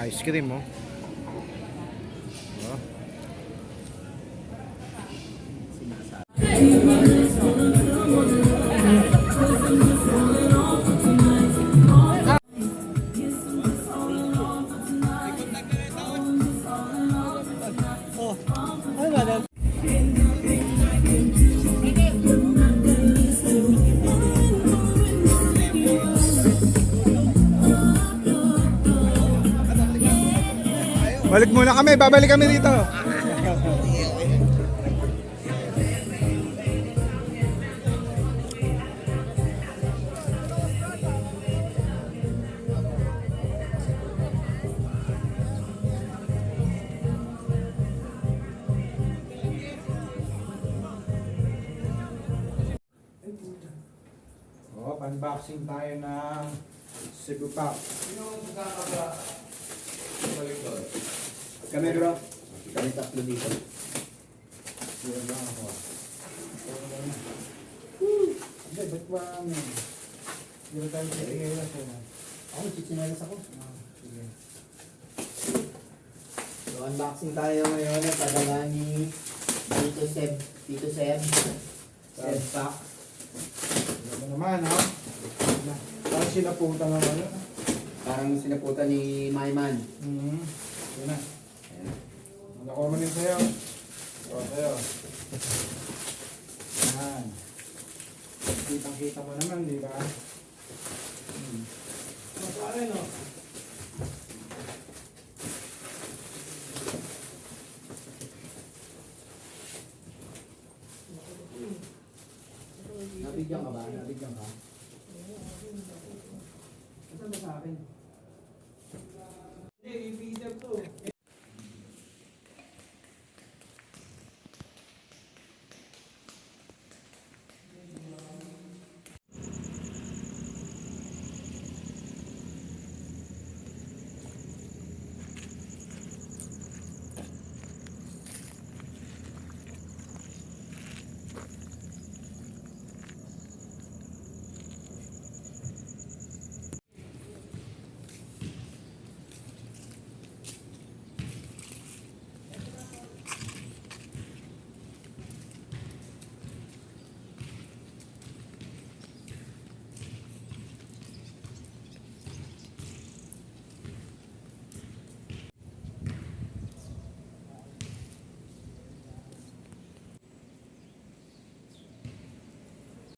Ice cream, oh. Oh. Balik muna kami, babalik kami dito. Oh, unboxing tayo ng Cebu Pop. Yung kakaba balik doon. Kami bro. Kami tatlo dito. Yan lang ako. Hindi, ba't ba hindi ba tayo sa iilas yun? Ako, chichinelas ako. Sige. So, unboxing tayo ngayon ng padala ni Tito Seb. Tito Seb. Seb Pack. Ano naman, ha? Parang sinaputa naman yun. Parang sinaputan ni Mayman. Yun na. Nakuha mo din sa'yo. O, sa'yo. Yan. Kitang-kita mo naman, di ba? Masari, no? Nabigyan ka ba? Nabigyan ka? Saan ba sa akin?